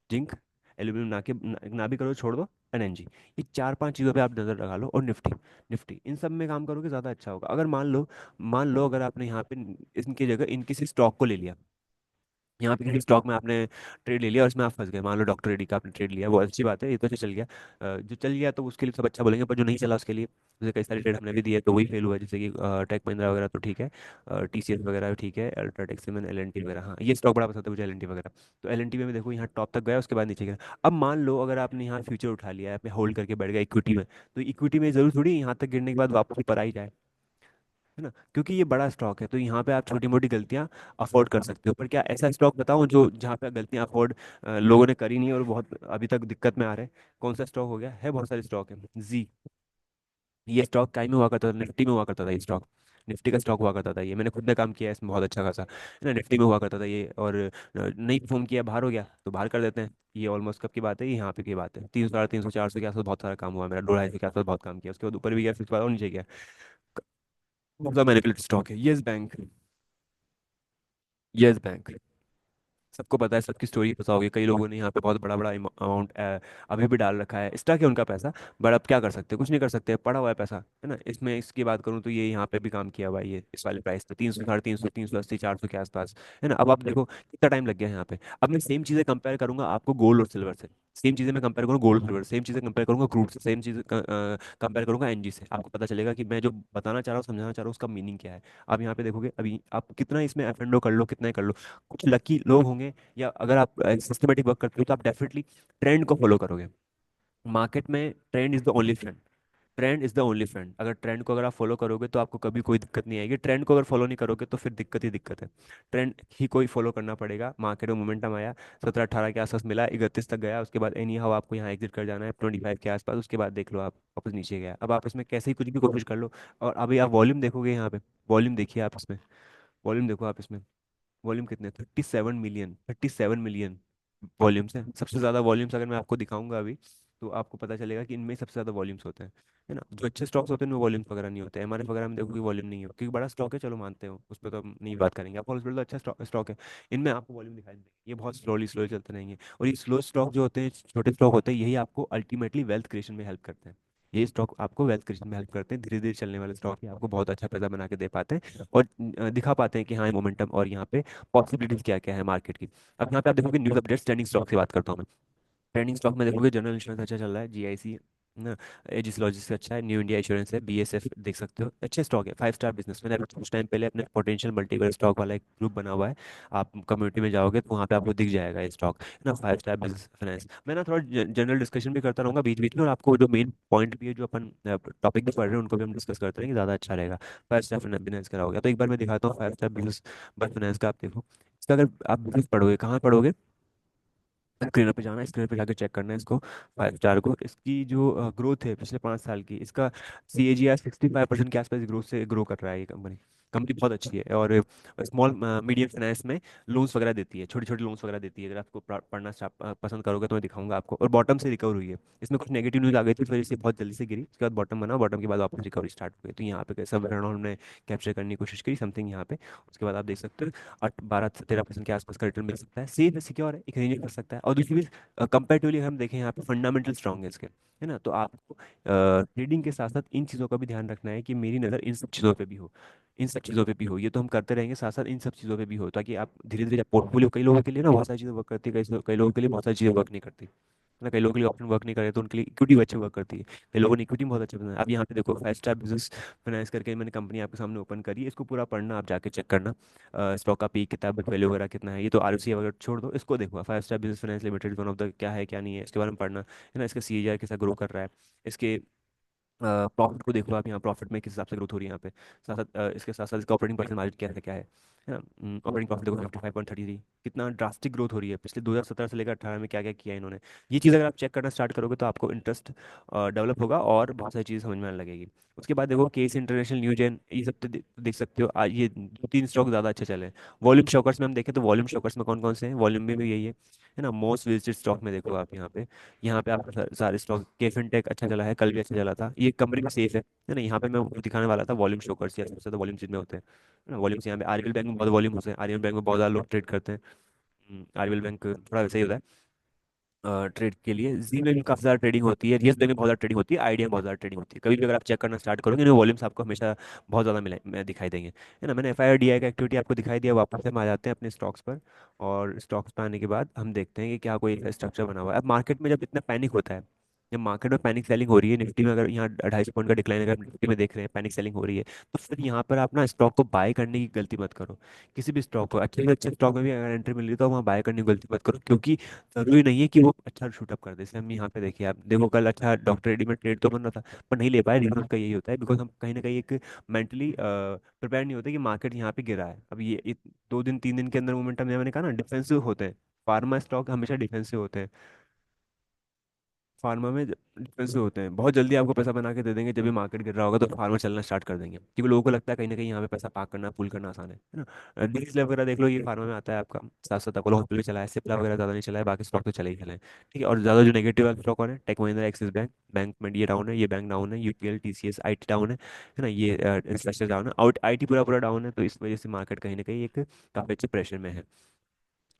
zinc, aluminium ना भी करो छोड़ दो, एनएनजी, ये चार पांच चीज़ों पे आप नज़र लगा लो, और निफ्टी, निफ्टी इन सब में काम करोगे ज़्यादा अच्छा होगा। अगर मान लो अगर आपने यहाँ पे इनकी जगह इन किसी स्टॉक को ले लिया, यहाँ पे किसी स्टॉक में आपने ट्रेड ले लिया और इसमें आप फंस गए, मान लो डॉक्टर रेड्डी का आपने ट्रेड लिया, वो अच्छी बात है, ये तो अच्छा चल गया। जो चल गया तो उसके लिए सब अच्छा बोलेंगे, पर जो नहीं चला उसके लिए, जैसे कई सारे ट्रेड हमने भी दिए तो वही फेल हुआ, जैसे कि टेक महिंद्रा वगैरह तो ठीक है, टीसीएस वगैरह भी ठीक है, अल्ट्राटेक सीमेंट, एलएनटी वगैरह, हाँ ये स्टॉक बड़ा पसंद है मुझे, एलएनटी वगैरह। तो एलएनटी में भी देखो यहाँ टॉप तक गया, उसके बाद नीचे गया। अब मान लो अगर आपने यहाँ फ्यूचर उठा लिया है, आपने होल्ड करके बैठ गया इक्विटी में, तो इक्विटी में जरूर थोड़ी यहाँ तक गिरने के बाद वापस ऊपर आई जाए, है ना, क्योंकि ये बड़ा स्टॉक है, तो यहाँ पे आप छोटी मोटी गलतियाँ अफोर्ड कर सकते हो। पर क्या ऐसा स्टॉक बताऊँ जो जहाँ पे गलतियाँ अफोर्ड लोगों ने करी नहीं और बहुत अभी तक दिक्कत में आ रहे हैं? कौन सा स्टॉक हो गया है, बहुत सारे स्टॉक है। जी, ये स्टॉक काय में हुआ करता था, निफ्टी में हुआ करता था ये स्टॉक, निफ्टी का स्टॉक हुआ करता था ये, मैंने खुद ने काम किया है इसमें बहुत अच्छा खासा, है ना। निफ्टी में हुआ करता था ये, और नहीं परफॉर्म किया, बाहर हो गया तो बाहर कर देते हैं। ये ऑलमोस्ट कब की बात है, ये यहाँ पे की बात है, 300, 350, 400 के आसपास बहुत सारा काम हुआ मेरा, 250 के आसपास बहुत काम किया, उसके बाद ऊपर भी गया, फिर उसके बाद और नीचे गया। कौन सा मैनिपुलेटेड स्टॉक है, यस बैंक, यस बैंक। सबको पता है, सबकी स्टोरी पता होगी, कई लोगों ने यहाँ पे बहुत बड़ा बड़ा अमाउंट अभी भी डाल रखा है, स्टक है उनका पैसा। बट अब क्या कर सकते हैं, कुछ नहीं कर सकते, पड़ा हुआ है पैसा, है ना। इसमें इसकी बात करूँ तो ये यहाँ पे भी काम किया हुआ है, ये इस वाले प्राइस पे 300, 350, 380, 400 के आसपास, है ना। अब आप देखो कितना टाइम लग गया है यहाँ पे। अब मैं सेम चीज़ें कंपेयर करूंगा आपको गोल्ड और सिल्वर से, सेम चीज़ें मैं कंपेयर करूँगा गोल्ड सिल्वर, सेम चीज़ें कंपेयर करूंगा क्रूड से, सेम चीज़ें कंपेयर करूंगा एनजी से, आपको पता चलेगा कि मैं जो बताना चाह रहा हूँ, समझाना चाह रहा हूँ, उसका मीनिंग क्या है। आप यहाँ पे देखोगे, अभी आप कितना इसमें एफ एंड कर लो, कितना ही कर लो, कुछ लकी लोग होंगे, या अगर आप सिस्टमेटिक वर्क करते हो तो आप डेफिनेटली ट्रेंड को फॉलो करोगे। मार्केट में trend is the only friend, trend is the only friend. अगर ट्रेंड को अगर आप फॉलो करोगे तो आपको कभी कोई दिक्कत नहीं आएगी, ट्रेंड को अगर फॉलो नहीं करोगे तो फिर दिक्कत ही दिक्कत है। ट्रेंड ही कोई फॉलो करना पड़ेगा। मार्केट में मोमेंटम आया, 17-18 के आसपास मिला, 31 तक गया, उसके बाद एनी हाउ आपको यहाँ एग्जिट कर जाना है 25 के आसपास, उसके बाद देख लो आप वापस नीचे गया। अब आप इसमें कैसे ही कुछ भी कोशिश कर लो। और अभी आप वॉल्यूम देखोगे यहाँ पे, वॉल्यूम देखिए आप इसमें, वॉल्यूम देखो आप इसमें, वॉल्यूम कितने, 37 मिलियन, 37 मिलियन वॉल्यूम्स है। सबसे ज़्यादा वॉल्यूम्स अगर मैं आपको दिखाऊंगा अभी, तो आपको पता चलेगा कि इनमें सबसे ज़्यादा वॉल्यूम्स होते हैं, है ना। जो अच्छे स्टॉक्स होते हैं उनमें वॉल्यूम्स वगैरह नहीं होते, एमआरएफ वगैरह में देखो वॉल्यूम नहीं है क्योंकि बड़ा स्टॉक है, चलो मानते हो उस पर तो हम नहीं बात करेंगे। आप हॉस्पिटल तो अच्छा स्टॉक है, इनमें आपको वॉल्यूम दिखाई देंगे, ये बहुत स्लोली स्लोली चलते रहेंगे। और ये स्लो स्टॉक जो होते हैं, छोटे स्टॉक होते हैं, यही आपको अल्टीमेटली वेल्थ क्रिएशन में हेल्प करते हैं। ये स्टॉक आपको वेल्थ क्रिएशन में हेल्प करते हैं, धीरे धीरे चलने वाले स्टॉक ही आपको बहुत अच्छा पैसा बना के दे पाते हैं और दिखा पाते हैं कि हाँ मोमेंटम और यहाँ पे पॉसिबिलिटीज क्या क्या है मार्केट की। अब यहाँ पे आप देखोगे न्यूज अपडेट्स ट्रेंडिंग स्टॉक की बात करता हूँ मैं। ट्रेंडिंग स्टॉक में देखोगे जनरल इंश्योरेंस अच्छा चल रहा है, जीआईसी ना, एजिस लॉजिस्टिक्स अच्छा है, न्यू इंडिया इंश्योरेंस है, बीएसएफ देख सकते हो, अच्छे स्टॉक है, 5 स्टार बिजनेस। मैंने अभी कुछ टाइम पहले अपने पोटेंशियल मल्टीपल स्टॉक वाला एक ग्रुप बना हुआ है, आप कम्युनिटी में जाओगे तो वहाँ पे आपको दिख जाएगा ये स्टॉक, है ना, 5 स्टार बिजनेस फाइनेंस। मैं ना थोड़ा जनरल डिस्कशन भी करता रहूँगा बीच बीच में, और आपको जो मेन पॉइंट भी है जो अपन टॉपिक भी पढ़ रहे हैं उनको भी हम डिस्कस करते रहेंगे, ज़्यादा अच्छा रहेगा। 5 स्टार फाइनेंस का हो गया, तो एक बार मैं दिखाता हूँ 5 स्टार बिजनेस बस फाइनेंस का। आप देखो इसका, अगर आप बिजनेस पढ़ोगे, कहाँ पढ़ोगे, स्क्रीनर पे जाना है, स्क्रीनर पे जाकर चेक करना है इसको, 5 स्टार को। इसकी जो ग्रोथ है पिछले 5 साल की, इसका CAGR 65% के आसपास ग्रोथ से ग्रो कर रहा है ये कंपनी। कंपनी बहुत अच्छी है और स्मॉल मीडियम फाइनेंस में लोन्स वगैरह देती है, छोटे छोटे लोन्स वगैरह देती है। अगर आपको पढ़ना पसंद करोगे तो मैं दिखाऊंगा आपको। और बॉटम से रिकवर हुई है, इसमें कुछ नेगेटिव न्यूज़ आ गई थी इस वजह से बहुत जल्दी से गिरी, उसके बाद बॉटम बना, बॉटम के बाद वापस रिकवरी स्टार्ट हुई। तो यहाँ पे सब हमने कैप्चर करने की कोशिश करी समथिंग यहाँ पे। उसके बाद आप देख सकते हो 12-13% के आसपास का रिटर्न मिल सकता है, सेफ है, सिक्योर है, एक रेंज कर सकता है। और दूसरी चीज़, कंपेरेटिवली हम देखें यहाँ पे फंडामेंटल स्ट्रॉन्ग है इसके, है ना। तो आपको ट्रेडिंग के साथ साथ इन चीज़ों का भी ध्यान रखना है कि मेरी नज़र इन सब चीज़ों पे भी हो, इन सब चीज़ों पे भी हो। ये तो हम करते रहेंगे, साथ साथ इन सब चीज़ों पे भी हो, ताकि आप धीरे धीरे पोर्टफोलियो, कई लोगों के लिए ना बहुत सारी चीज़ें वर्क करती है, कई लोगों के लिए बहुत सारी चीज़ें वर्क नहीं करती, है ना। कई लोगों के लिए ऑप्शन वर्क नहीं करे तो उनके लिए इक्विटी अच्छे वर्क करती है, कई लोगों ने इक्विटी बहुत अच्छे पसंद है। अब यहाँ पे देखो 5 स्टार बिजनेस फाइनेंस करके मैंने कंपनी आपके सामने ओपन करी है, इसको पूरा पढ़ना, आप जाके चेक करना स्टॉक का पी कितना, बुक वैल्यू वगैरह कितना है, ये तो ROC वगैरह छोड़ दो, इसको देखो 5 star business finance limited one of the क्या है क्या नहीं है, इसके बारे में पढ़ना, है ना। इसका CAGR कैसा ग्रो कर रहा है, इसके प्रॉफिट को देखो आप, यहाँ प्रॉफिट में किस हिसाब से ग्रोथ हो रही है यहाँ पे, साथ साथ इसके साथ साथ इसका ऑपरेटिंग परसेंट मार्जिन क्या है ना। ऑपरेटिंग प्रॉफिट देखो 55.33, कितना ड्रास्टिक ग्रोथ हो रही है पिछले 2017 से लेकर 18 में, क्या क्या किया है इन्होंने। ये चीज़ अगर आप चेक करना स्टार्ट करोगे तो आपको इंटरेस्ट डेवलप होगा और बहुत सारी चीज़ें समझ में आने लगेगी। उसके बाद देखो केस इंटरनेशनल, न्यूजेन, ये सब तो देख सकते हो। आज ये 2-3 स्टॉक ज़्यादा अच्छे चले हैं। वॉल्यूम शॉकर्स में हम देखें तो वॉल्यूम शॉकर्स में कौन कौन से हैं, वॉल्यूम में भी यही है ना। मोस्ट विजिटेड स्टॉक में देखो आप यहाँ पे, यहाँ पे आपका सारे स्टॉक, के फिनटेक अच्छा चला है, कल भी अच्छा चला था, ये कंपनी भी सेफ है ना। यहाँ पे मैं वो दिखाने वाला था वॉल्यूम शोकर्स, या सबसे ज़्यादा वॉल्यूम जिनमें होते हैं, है ना। वॉल्यूम्स यहाँ पे आरबीएल बैंक में बहुत वॉल्यूम होते हैं, आरबीएल बैंक में बहुत ज़्यादा लोग ट्रेड करते हैं। आरबीएल बैंक थोड़ा वैसे ही होता है ट्रेड के लिए। जी में भी काफ़ी ज़्यादा ट्रेडिंग होती है, येस बैंक में बहुत ज़्यादा ट्रेडिंग होती है, आइडिया में बहुत ज़्यादा ट्रेडिंग होती है। कभी भी अगर आप चेक करना स्टार्ट करोगे ना, वॉल्यूम्स आपको हमेशा बहुत ज़्यादा दिखाई देंगे, है ना। मैंने FIRDI का एक्टिविटी आपको दिखाई दिया, वापस से हम आ जाते हैं अपने स्टॉक्स पर। और स्टॉक्स पर आने के बाद हम देखते हैं कि क्या कोई स्ट्रक्चर बना हुआ है। अब मार्केट में जब इतना पैनिक होता है, जब मार्केट में पैनिक सेलिंग हो रही है, निफ्टी में अगर यहाँ 250 पॉइंट का डिक्लाइन अगर निफ्टी में देख रहे हैं, पैनिक सेलिंग हो रही है, तो फिर यहाँ पर आप ना स्टॉक को बाय करने की गलती मत करो। किसी भी स्टॉक को, अच्छे से अच्छे स्टॉक में भी अगर एंट्री मिल रही है तो वहाँ बाय करने की गलती मत करो, क्योंकि जरूरी नहीं है कि वो अच्छा शूटअप कर दे। जैसे हम यहाँ पे देखिए, आप देखो कल अच्छा डॉक्टर रेडी में ट्रेड तो बन रहा था पर नहीं ले पाए, रीजन उसका यही होता है बिकॉज हम कहीं ना कहीं एक मेंटली प्रिपेयर नहीं होते कि मार्केट यहाँ पे गिरा है। अब ये 2 दिन 3 दिन के अंदर मोमेंटम, मैंने कहा ना, डिफेंसिव होते हैं। फार्मा स्टॉक हमेशा डिफेंसिव होते हैं, फार्मा में डिफेंसिव होते हैं, बहुत जल्दी आपको पैसा बना के दे देंगे। जब भी मार्केट गिर रहा होगा तो फार्मा चलना स्टार्ट कर देंगे, क्योंकि लोगों को लगता है कहीं ना कहीं यहाँ पे पैसा पार्क करना, पुल करना आसान है ना। डीज वगैरह देख लो, ये फार्मा में आता है आपका। साथ साथ अपोलो हॉस्पिटल भी चला है, सिप्ला वगैरह ज़्यादा नहीं चला है, बाकी स्टॉक तो चले ही चले हैं, ठीक है। और ज़्यादा जो नेगेटिव वाले स्टॉक कौन है, Tech Mahindra, Axis Bank, bank में ये डाउन है, ये बैंक डाउन है, UPL TCS IT डाउन है ना। ये इंफ्रास्ट्रक्चर डाउन है, आउट IT पूरा पूरा डाउन है। तो इस वजह से मार्केट कहीं ना कहीं एक काफ़ी अच्छे प्रेशर में है।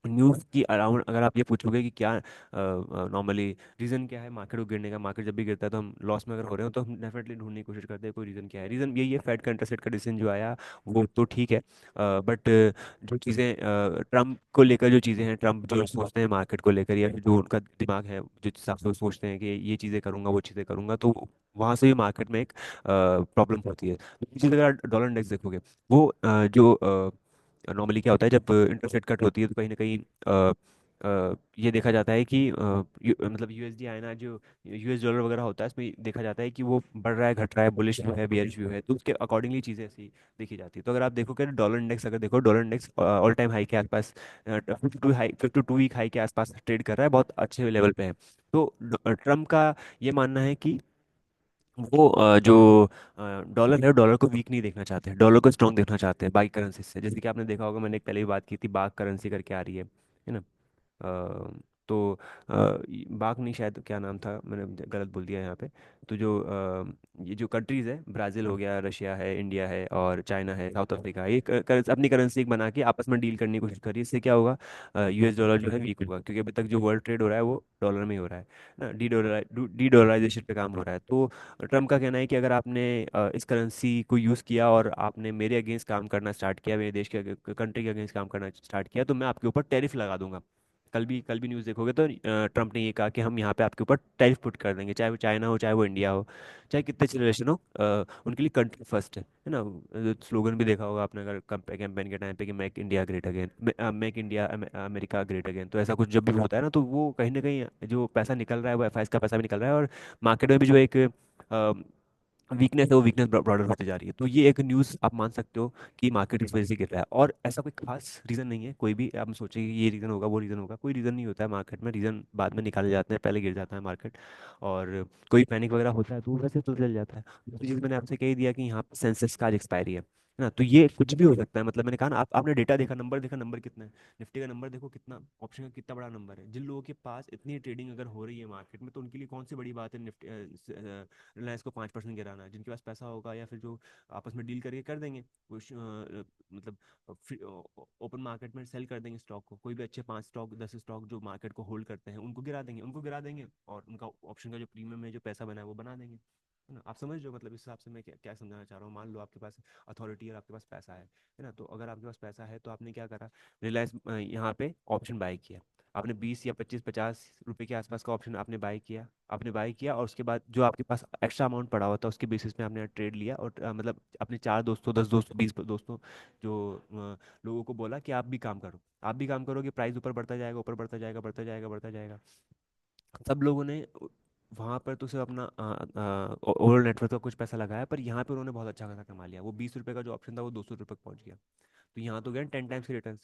न्यूज़ की अराउंड अगर आप ये पूछोगे कि क्या नॉर्मली रीज़न क्या है मार्केट को गिरने का, मार्केट जब भी गिरता है तो हम लॉस में अगर हो रहे हो तो हम डेफिनेटली ढूंढने की कोशिश करते हैं कोई रीज़न क्या है। रीज़न यही है, फेड का इंटरेस्ट रेट का डिसीजन जो आया वो तो ठीक है, बट जो चीज़ें ट्रम्प को लेकर, जो चीज़ें हैं, ट्रम्प जो सोचते हैं मार्केट को लेकर, या फिर जो उनका दिमाग है जिस हिसाब से वो सोचते हैं कि ये चीज़ें करूँगा वो चीज़ें करूँगा, तो वहाँ से भी मार्केट में एक प्रॉब्लम होती है। दूसरी चीज़, अगर आप डॉलर इंडेक्स देखोगे, वो जो नॉर्मली क्या होता है जब इंटरेस्ट रेट कट होती है तो कहीं ना कहीं ये देखा जाता है कि मतलब यूएसडी आई ना जो यूएस डॉलर वगैरह होता है इसमें देखा जाता है कि वो बढ़ रहा है घट रहा है, बुलिश व्यू है बेयरिश व्यू है, तो उसके अकॉर्डिंगली चीज़ें ऐसी देखी जाती है। तो अगर आप देखो कि डॉलर इंडेक्स, अगर देखो dollar index all time high के आसपास, 52 वीक हाई के आसपास ट्रेड कर रहा है, बहुत अच्छे लेवल पे है। तो ट्रम्प का ये मानना है कि वो जो डॉलर है, डॉलर को वीक नहीं देखना चाहते, डॉलर को स्ट्रॉन्ग देखना चाहते हैं बाकी करेंसी से। जैसे कि आपने देखा होगा, मैंने एक पहले भी बात की थी, बाग करेंसी करके आ रही है ना। तो बाग नहीं, शायद क्या नाम था, मैंने गलत बोल दिया यहाँ पे। तो जो ये जो कंट्रीज है, ब्राज़ील हो गया, रशिया है, इंडिया है और चाइना है, साउथ अफ्रीका है, ये अपनी करेंसी एक बना के आपस में डील करने की कोशिश करी। इससे क्या होगा, यूएस डॉलर जो है वीक होगा, क्योंकि अभी तक जो वर्ल्ड ट्रेड हो रहा है वो डॉलर में ही हो रहा है ना। डी डॉलराइजेशन पे काम हो रहा है। तो ट्रम्प का कहना है कि अगर आपने इस करेंसी को यूज़ किया और आपने मेरे अगेंस्ट काम करना स्टार्ट किया, मेरे देश के कंट्री के अगेंस्ट काम करना स्टार्ट किया, तो मैं आपके ऊपर टैरिफ लगा दूंगा। कल भी न्यूज़ देखोगे तो ट्रम्प ने ये कहा कि हम यहाँ पे आपके ऊपर टैरिफ पुट कर देंगे, चाहे वो चाइना हो, चाहे वो इंडिया हो, चाहे कितने अच्छे रिलेशन हो, उनके लिए कंट्री फर्स्ट है ना। स्लोगन भी देखा होगा आपने अगर कैंपेन के टाइम पे कि make India great again, make India America great again. तो ऐसा कुछ जब भी होता है ना, तो वो कहीं ना कहीं जो पैसा निकल रहा है वो एफआईएस का पैसा भी निकल रहा है, और मार्केट में भी जो एक वीकनेस है वो वीकनेस ब्रॉडर होती जा रही है। तो ये एक न्यूज़ आप मान सकते हो कि मार्केट इस वजह से गिर रहा है, और ऐसा कोई खास रीज़न नहीं है। कोई भी आप सोचेंगे कि ये रीज़न होगा वो रीज़न होगा, कोई रीज़न नहीं होता है मार्केट में। रीज़न बाद में निकाले जाते हैं, पहले गिर जाता है मार्केट। और कोई पैनिक वगैरह होता है तो वो वैसे तो चल जाता है। दूसरी चीज़ मैंने आपसे कह ही दिया कि यहाँ पर सेंसेक्स का आज एक्सपायरी है ना। तो ये कुछ भी हो सकता है, मतलब मैंने कहा ना, आपने डेटा देखा, नंबर देखा, नंबर कितना है, निफ्टी का नंबर देखो कितना, ऑप्शन का कितना बड़ा नंबर है। जिन लोगों के पास इतनी ट्रेडिंग अगर हो रही है मार्केट में, तो उनके लिए कौन सी बड़ी बात है निफ्टी रिलायंस को 5% गिराना। जिनके पास पैसा होगा या फिर जो आपस में डील करके कर देंगे, वो मतलब ओपन मार्केट में सेल कर देंगे स्टॉक को। कोई भी अच्छे 5 स्टॉक 10 स्टॉक जो मार्केट को होल्ड करते हैं, उनको गिरा देंगे और उनका ऑप्शन का जो प्रीमियम है, जो पैसा बना है वो बना देंगे, है ना। आप समझ रहे हो मतलब इस हिसाब से मैं क्या क्या समझाना चाह रहा हूँ। मान लो आपके पास अथॉरिटी और आपके पास पैसा है ना। तो अगर आपके पास पैसा है तो आपने क्या करा, रिलायंस यहाँ पे ऑप्शन बाय किया। आपने 20 या 25 50 रुपए के आसपास का ऑप्शन आपने बाय किया, और उसके बाद जो आपके पास एक्स्ट्रा अमाउंट पड़ा हुआ था उसके बेसिस पे आपने ट्रेड लिया, और मतलब अपने 4 दोस्तों 10 दोस्तों 20 दोस्तों जो लोगों को बोला कि आप भी काम करोगे, प्राइस ऊपर बढ़ता जाएगा, ऊपर बढ़ता जाएगा, बढ़ता जाएगा, बढ़ता जाएगा। सब लोगों ने वहां पर तो सिर्फ अपना ओवरऑल नेटवर्क का कुछ पैसा लगाया, पर यहाँ पे उन्होंने बहुत अच्छा खासा कमा लिया। वो 20 रुपए का जो ऑप्शन था वो 200 रुपये तक पहुंच गया। तो यहाँ तो गए 10 टाइम्स के रिटर्न,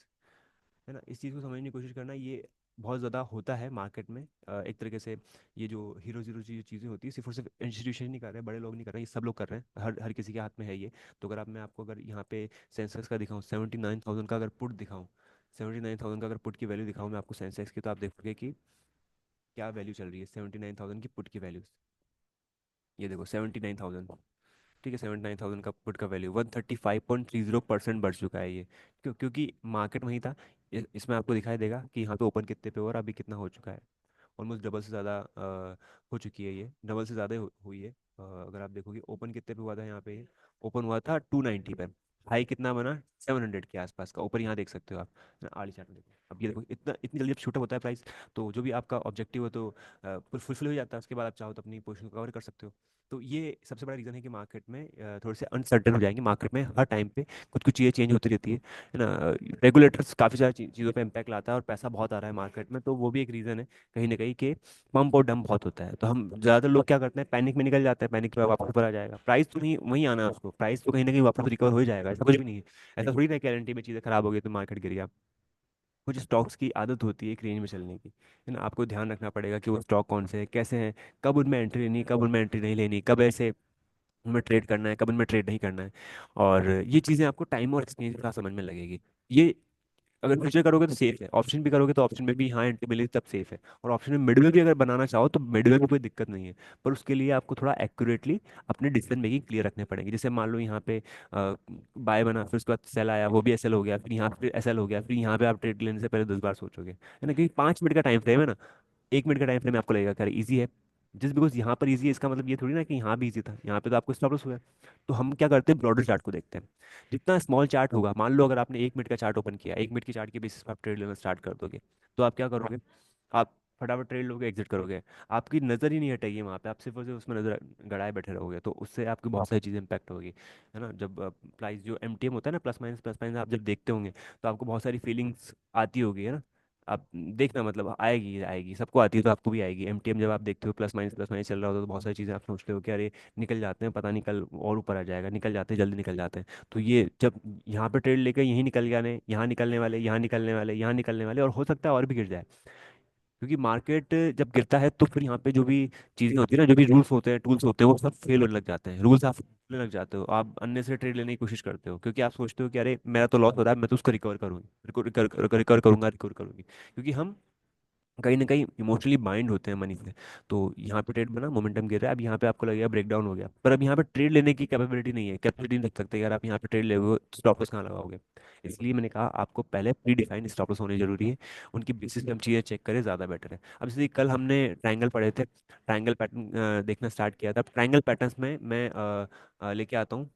है ना। इस चीज़ को समझने की कोशिश करना, ये बहुत ज़्यादा होता है मार्केट में। एक तरीके से ये जो हीरो जीरो चीज़ें होती है, सिर्फ और सिर्फ इंस्टीट्यूशन नहीं कर रहे, बड़े लोग नहीं कर रहे, ये सब लोग कर रहे हैं, हर हर किसी के हाथ में है ये। तो अगर मैं आपको अगर यहाँ पे सेंसेक्स का दिखाऊँ, 79,000 का अगर पुट दिखाऊँ, 79,000 का अगर पुट की वैल्यू दिखाऊँ मैं आपको सेंसेक्स की, तो आप देखोगे कि क्या वैल्यू चल रही है 79,000 की पुट की वैल्यू। ये देखो 79,000, ठीक है, 79,000 का पुट का वैल्यू 135.30% बढ़ चुका है ये। क्योंकि मार्केट वहीं था। इसमें आपको दिखाई देगा कि यहाँ पे ओपन कितने पे हो और अभी कितना हो चुका है। ऑलमोस्ट डबल से ज़्यादा हो चुकी है, ये डबल से ज़्यादा हुई है। अगर आप देखोगे ओपन कितने पे हुआ था, यहाँ पे ओपन हुआ था 290 पे, हाई कितना बना 700 के आसपास का, ऊपर यहाँ देख सकते हो आप, आली चार्ट में देखो। अब ये देखो इतनी जल्दी जब शूट होता है प्राइस, तो जो भी आपका ऑब्जेक्टिव हो तो फुलफिल हो जाता है। उसके बाद आप चाहो तो अपनी पोजीशन को कवर कर सकते हो। तो ये सबसे बड़ा रीज़न है कि मार्केट में थोड़े से अनसर्टेन हो जाएंगे। मार्केट में हर टाइम पे कुछ कुछ चीज़ें चेंज होती रहती है ना। रेगुलेटर्स काफ़ी सारी चीज़ों पे इम्पैक्ट लाता है, और पैसा बहुत आ रहा है मार्केट में, तो वो भी एक रीज़न है कहीं ना कहीं कि पंप और डंप बहुत होता है। तो हम ज़्यादातर लोग क्या करते हैं, पैनिक में निकल जाते हैं, पैनिक में वापस ऊपर आ जाएगा प्राइस, तो नहीं वहीं आना है उसको, प्राइस तो कहीं ना कहीं वापस रिकवर हो ही जाएगा, ऐसा कुछ भी नहीं है। ऐसा थोड़ी ना गारंटी में चीज़ें खराब हो गई तो मार्केट गिर गया। कुछ स्टॉक्स की आदत होती है एक रेंज में चलने की, है ना। आपको ध्यान रखना पड़ेगा कि वो स्टॉक कौन से हैं, कैसे हैं, कब उनमें एंट्री लेनी, कब उनमें एंट्री नहीं लेनी, कब ऐसे उनमें ट्रेड करना है, कब उनमें ट्रेड नहीं करना है। और ये चीज़ें आपको टाइम और एक्सपीरियंस के साथ समझ में लगेगी। ये अगर फ्यूचर करोगे तो सेफ है, ऑप्शन भी करोगे तो ऑप्शन में भी हाँ एंट्री मिलेगी तब सेफ है, और ऑप्शन में मिडवे भी अगर बनाना चाहो तो मिडवे में कोई दिक्कत नहीं है। पर उसके लिए आपको थोड़ा एक्यूरेटली अपने डिसीजन मेकिंग क्लियर रखने पड़ेंगे। जैसे मान लो यहाँ पे बाय बना, फिर उसके बाद सेल आया, वो भी एसएल हो गया, फिर यहाँ पे एसएल हो गया, फिर यहाँ पे आप ट्रेड लेने से पहले 10 बार सोचोगे, है ना। क्योंकि 5 मिनट का टाइम फ्रेम है ना, 1 मिनट का टाइम फ्रेम में आपको लगेगा कि ईजी है। जस्ट बिकॉज यहाँ पर ईजी है इसका मतलब ये थोड़ी ना कि यहाँ भी ईजी था, यहाँ पे तो आपको स्टॉप लॉस हुआ है। तो हम क्या करते हैं, ब्रॉडर चार्ट को देखते हैं। जितना स्मॉल चार्ट होगा, मान लो अगर आपने 1 मिनट का चार्ट ओपन किया, 1 मिनट की चार्ट के बेसिस पर आप ट्रेड लेना स्टार्ट कर दोगे, तो आप क्या करोगे, आप फटाफट ट्रेड लोगे, एग्जिट करोगे। आपकी नज़र ही नहीं हटेगी वहाँ पे, आप सिर्फ और सिर्फ उसमें नजर गड़ाए बैठे रहोगे, तो उससे आपकी बहुत सारी चीज़ें इंपैक्ट होगी, है ना। जब प्राइस जो एमटीएम होता है ना, प्लस माइनस आप जब देखते होंगे, तो आपको बहुत सारी फीलिंग्स आती होगी, है ना। आप देखना, मतलब आएगी आएगी, सबको आती है तो आपको भी आएगी। एमटीएम जब आप देखते हो प्लस माइनस चल रहा होता है, तो बहुत सारी चीज़ें आप सोचते हो कि अरे निकल जाते हैं, पता नहीं कल और ऊपर आ जाएगा, निकल जाते हैं, जल्दी निकल जाते हैं। तो ये जब यहाँ पे ट्रेड लेकर यहीं निकल जाने, यहाँ निकलने वाले, यहाँ निकलने वाले, यहाँ निकलने वाले, और हो सकता है और भी गिर जाए। क्योंकि मार्केट जब गिरता है तो फिर यहाँ पे जो भी चीज़ें होती है ना, जो भी रूल्स होते हैं, टूल्स होते हैं, वो सब फेल होने लग जाते हैं। रूल्स आप भूलने लग जाते हो, आप अन्य से ट्रेड लेने की कोशिश करते हो, क्योंकि आप सोचते हो कि अरे मेरा तो लॉस हो रहा है, मैं तो उसको रिकवर करूँगी, रिकवर करूंगा, रिकवर करूंगी। क्योंकि हम कहीं ना कहीं इमोशनली बाइंड होते हैं मनी से। तो यहाँ पे ट्रेड बना, मोमेंटम गिर रहा है, अब यहाँ पे आपको लगेगा ब्रेक डाउन हो गया, पर अब यहाँ पे ट्रेड लेने की कैपेबिलिटी नहीं है, कैपेबिलिटी नहीं रख सकते यार आप यहाँ पे ट्रेड ले स्टॉप लॉस कहाँ लगाओगे। इसलिए मैंने कहा आपको पहले प्री डिफाइंड स्टॉप लॉस होने जरूरी है, उनकी बेसिस पे हम चीज़ें चेक करें, ज़्यादा बेटर है। अब जैसे कल हमने ट्रायंगल पढ़े थे, ट्रायंगल पैटर्न देखना स्टार्ट किया था। ट्रायंगल पैटर्न्स में मैं लेके आता हूँ